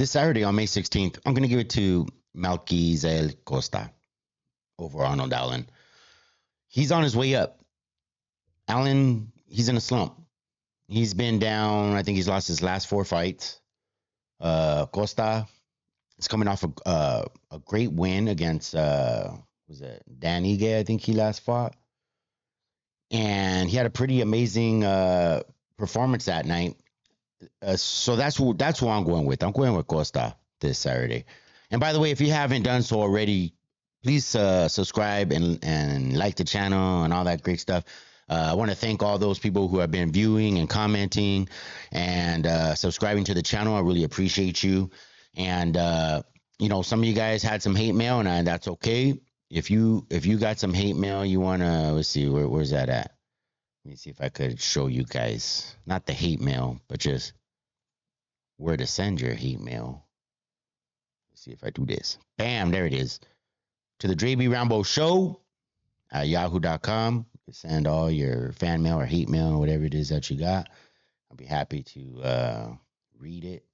this Saturday on May 16th, I'm going to give it to Melquizael Costa over Arnold Allen. He's on his way up. Allen, he's in a slump. He's been down. I think he's lost his last 4 fights. Costa is coming off a great win against was it Dan Ige? I think he last fought, and he had a pretty amazing performance that night. So that's who I'm going with. I'm going with Costa this Saturday. And by the way, if you haven't done so already, please subscribe and like the channel and all that great stuff. I want to thank all those people who have been viewing and commenting and subscribing to the channel. I really appreciate you. And some of you guys had some hate mail, and that's okay. If you got some hate mail, you wanna, let's see, where's that at? Let me see if I could show you guys, not the hate mail, but just where to send your hate mail. Let's see if I do this. Bam, there it is. To the Dre Bee Rambo Show at yahoo.com. You can send all your fan mail or hate mail or whatever it is that you got. I'll be happy to read it.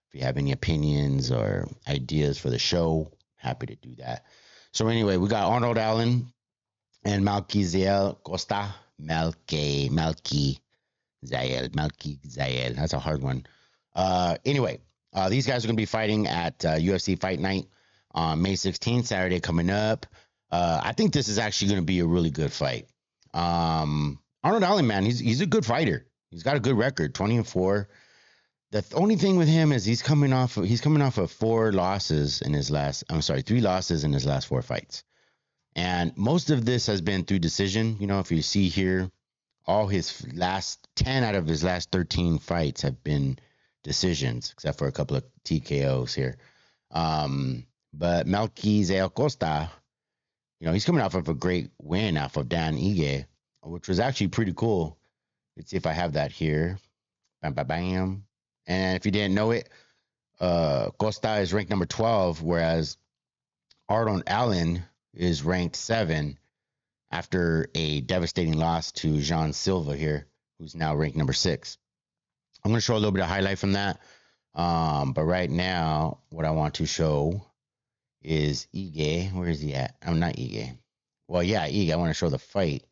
If you have any opinions or ideas for the show, happy to do that. So anyway, we got Arnold Allen and Melquizael Costa. Melquizael. That's a hard one. Anyway, these guys are going to be fighting at UFC Fight Night on May 16th, Saturday coming up. I think this is actually going to be a really good fight. Arnold Allen, man, he's a good fighter. He's got a good record, 20-4. The only thing with him is he's coming off of 3 losses in his last 4 fights. And most of this has been through decision. If you see here, all his last 10 out of his last 13 fights have been decisions, except for a couple of TKOs here. But Melquizael Costa, he's coming off of a great win off of Dan Ige, which was actually pretty cool. Let's see if I have that here. Bam, bam, bam. And if you didn't know it, Costa is ranked number 12, whereas Arnold Allen is ranked 7 after a devastating loss to Jean Silva here, who's now ranked number 6. I'm going to show a little bit of highlight from that. But right now, what I want to show is Ige. Where is he at? I'm not Ige. Well, yeah, Ige. I want to show the fight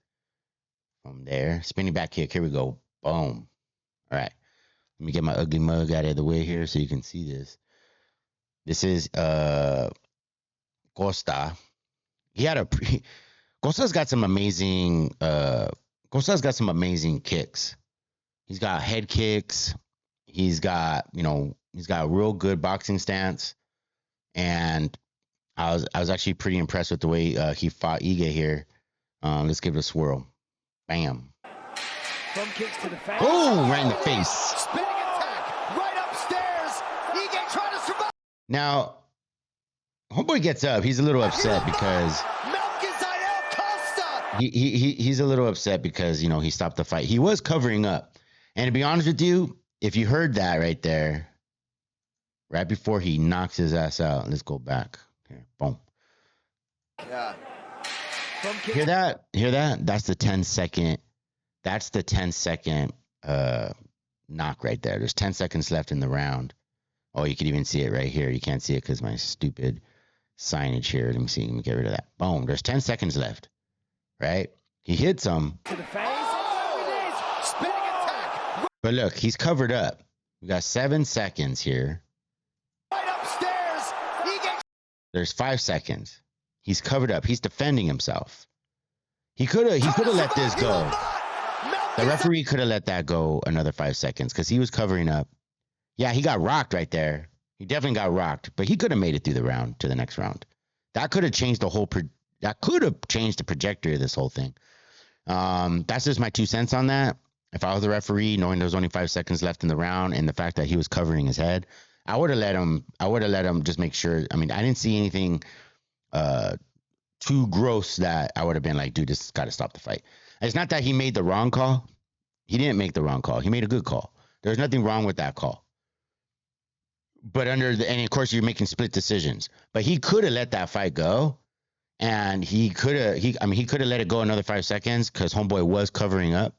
from there. Spinning back kick. Here we go. Boom. All right. Let me get my ugly mug out of the way here so you can see this. This is Costa. Costa's got some amazing kicks. He's got head kicks. He's got a real good boxing stance. And I was actually pretty impressed with the way he fought Ige here. Let's give it a swirl. Bam. From kicks to the face. Oh, right in the face. Spinning attack right upstairs. Ige trying to survive. Now, homeboy gets up. He's a little upset because Melquizael Costa. he's a little upset because he stopped the fight. He was covering up, and to be honest with you, if you heard that right there, right before he knocks his ass out, let's go back here. Boom. Yeah. Hear that? Hear that? That's the 10-second. That's the 10-second knock right there. There's 10 seconds left in the round. Oh, you can even see it right here. You can't see it because my stupid signage here. Let me see. Let me get rid of that. Boom. There's 10 seconds left. Right? He hits him. To the face. Oh, it is. Spinning attack. But look, he's covered up. We got 7 seconds here. Right upstairs. Ige. There's 5 seconds. He's covered up. He's defending himself. He could have let this go. The referee could have let that go another 5 seconds because he was covering up. Yeah, he got rocked right there. He definitely got rocked, but he could have made it through the round to the next round. That could have changed the trajectory of this whole thing. That's just my 2 cents on that. If I was the referee, knowing there was only 5 seconds left in the round and the fact that he was covering his head, I would have let him just make sure. I mean, I didn't see anything too gross that I would have been like, dude, this got to stop the fight. It's not that he made the wrong call. He didn't make the wrong call. He made a good call. There's nothing wrong with that call. But and of course you're making split decisions. But he could have let that fight go, and he could have let it go another 5 seconds because homeboy was covering up,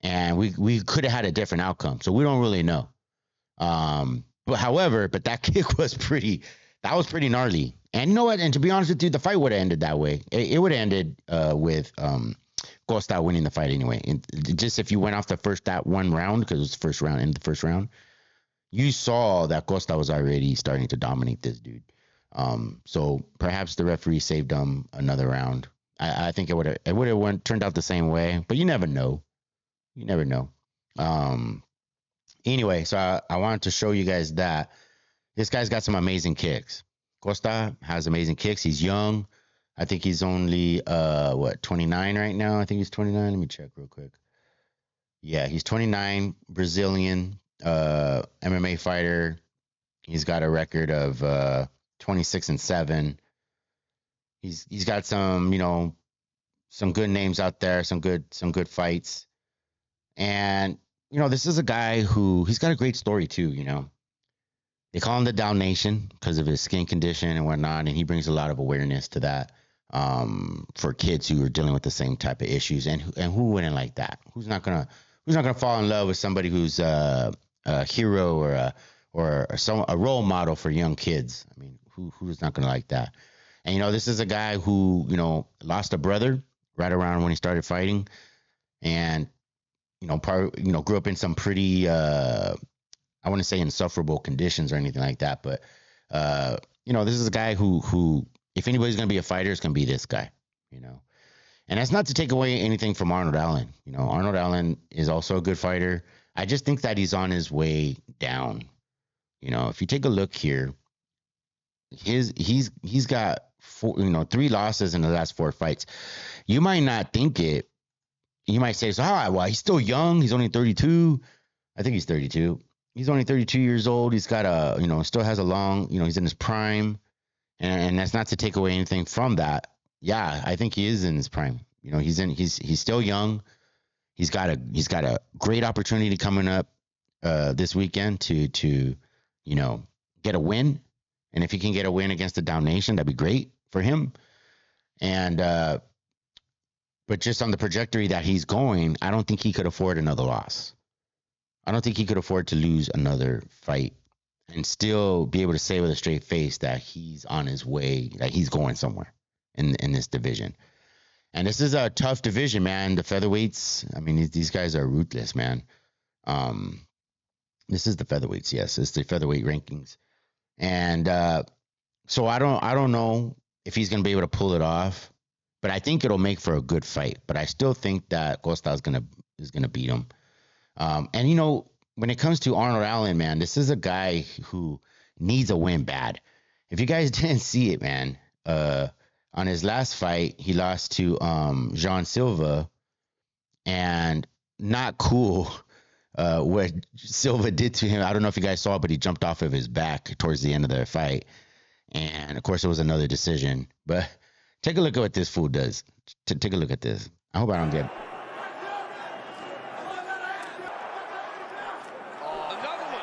and we could have had a different outcome. So we don't really know. But that kick was pretty gnarly. And you know what? And to be honest with you, the fight would have ended that way. It would have ended with Costa winning the fight anyway. And just if you went off that one round, because it was the first round, in the first round, you saw that Costa was already starting to dominate this dude. So perhaps the referee saved him another round. I think it would have turned out the same way, but you never know. You never know. Anyway, so I wanted to show you guys that this guy's got some amazing kicks. Costa has amazing kicks. He's young. I think he's only 29 right now. I think he's 29. Let me check real quick. Yeah, he's 29, Brazilian MMA fighter. He's got a record of 26-7. He's got some, some good names out there, some good fights. And, this is a guy he's got a great story too, They call him the Down Nation because of his skin condition and whatnot, and he brings a lot of awareness to that for kids who are dealing with the same type of issues. And who wouldn't like that? Who's not gonna fall in love with somebody who's a hero or a role model for young kids? I mean, who's not gonna like that? And this is a guy who lost a brother right around when he started fighting, and grew up in some pretty I wouldn't say insufferable conditions or anything like that, but this is a guy who if anybody's gonna be a fighter, it's gonna be this guy, And that's not to take away anything from Arnold Allen. Arnold Allen is also a good fighter. I just think that he's on his way down. If you take a look here, he's got 3 losses in the last 4 fights. You might not think it. You might say, well, he's still young. He's only 32. I think he's 32. He's only 32 years old. He's got still has a long, he's in his prime. And that's not to take away anything from that. Yeah, I think he is in his prime. He's still young. He's got a great opportunity coming up this weekend to get a win. And if he can get a win against the Down Nation, that'd be great for him. And but just on the trajectory that he's going, I don't think he could afford another loss. I don't think he could afford to lose another fight and still be able to say with a straight face that he's on his way, that he's going somewhere in this division. And this is a tough division, man. The featherweights, I mean, these guys are ruthless, man. This is the featherweights, yes. It's the featherweight rankings. And so I don't know if he's going to be able to pull it off, but I think it'll make for a good fight. But I still think that Costa is gonna beat him. And when it comes to Arnold Allen, man, this is a guy who needs a win bad. If you guys didn't see it, man, on his last fight, he lost to Jean Silva, and not cool what Silva did to him. I don't know if you guys saw it, but he jumped off of his back towards the end of their fight. And of course, it was another decision. But take a look at what this fool does. Take a look at this. I hope I don't get.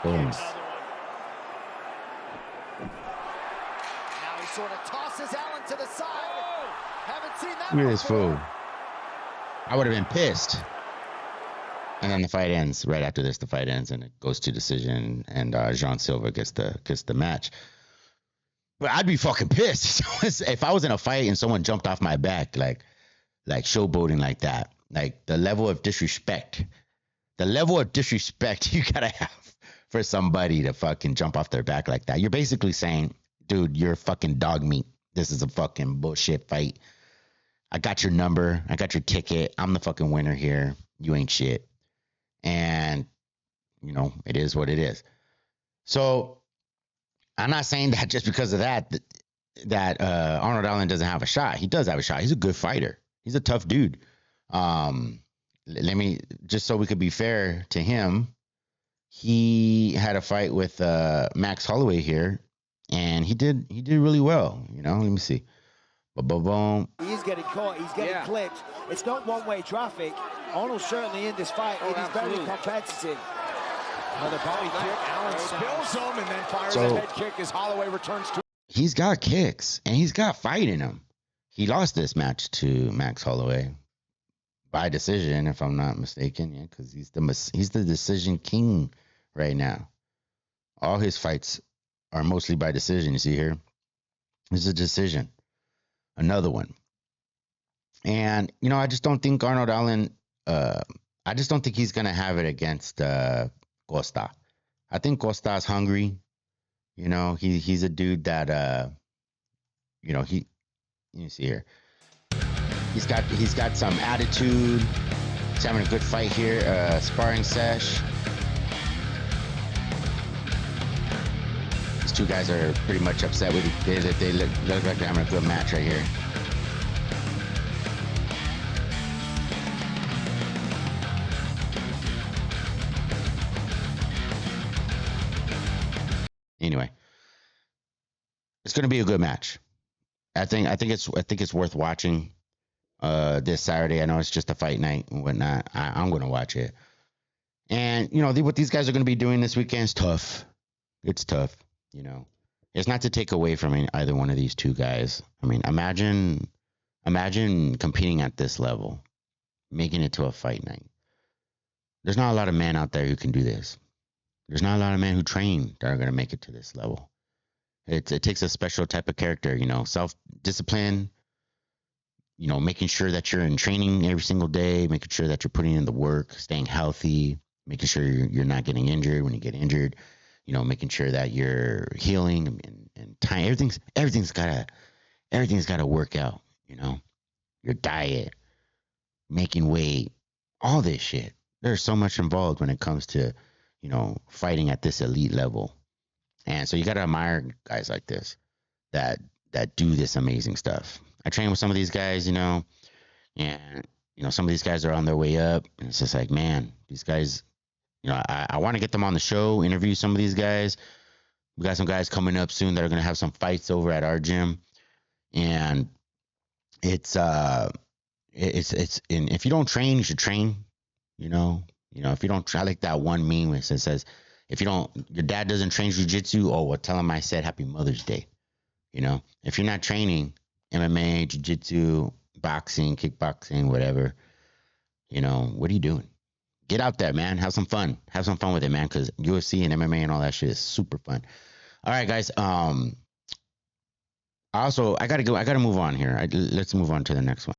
Boom. Now he sort of tosses Allen to the side. Haven't seen that. Look at this fool. I would have been pissed. And then the fight ends. Right after this, the fight ends and it goes to decision, and Jean Silva gets the match. But I'd be fucking pissed if I was in a fight and someone jumped off my back like showboating like that. Like the level of disrespect you gotta have for somebody to fucking jump off their back like that. You're basically saying, dude, you're fucking dog meat. This is a fucking bullshit fight. I got your number. I got your ticket. I'm the fucking winner here. You ain't shit. And, it is what it is. So I'm not saying that just because of that Arnold Allen doesn't have a shot. He does have a shot. He's a good fighter. He's a tough dude. Just so we could be fair to him, he had a fight with Max Holloway here, and he did really well. Let me see. Boom. He's getting caught. He's getting clipped. It's not one-way traffic. Arnold's certainly in this fight. It is very competitive. Another body kick. Allen spills him and then fires a head kick as Holloway returns to. He's got kicks and he's got fight in him. He lost this match to Max Holloway by decision, if I'm not mistaken. Yeah, because he's the decision king right now. all his fights are mostly by decision. You see here, this is a decision, another one. And I just don't think Arnold Allen. I just don't think he's gonna have it against Costa. I think Costa's hungry. He's a dude that you see here. He's got some attitude. He's having a good fight here, sparring sesh. These two guys are pretty much upset with it. They look like they're having a good match right here. Anyway, it's going to be a good match. I think it's worth watching this Saturday. I know it's just a fight night and whatnot. I'm going to watch it. And what these guys are going to be doing this weekend is tough. It's tough. It's not to take away from either one of these two guys. I mean, imagine competing at this level, making it to a fight night. There's not a lot of men out there who can do this. There's not a lot of men who train that are going to make it to this level. It takes a special type of character, self-discipline, making sure that you're in training every single day, making sure that you're putting in the work, staying healthy, making sure you're not getting injured when you get injured, making sure that you're healing and time. Everything's got to work out, your diet, making weight, all this shit. There's so much involved when it comes to, fighting at this elite level. And so you got to admire guys like this that do this amazing stuff. I train with some of these guys, and some of these guys are on their way up, and it's just like, man, these guys, I want to get them on the show, interview some of these guys. We got some guys coming up soon that are going to have some fights over at our gym, and it's and if you don't train, you should train. If you don't, I like that one meme where it says, if your dad doesn't train jiu-jitsu, well, tell him I said Happy Mother's Day. If you're not training MMA, jiu-jitsu, boxing, kickboxing, whatever, what are you doing? Get out there, man. Have some fun. Have some fun with it, man, because UFC and MMA and all that shit is super fun. All right, guys. I gotta go. I gotta move on here. Let's move on to the next one.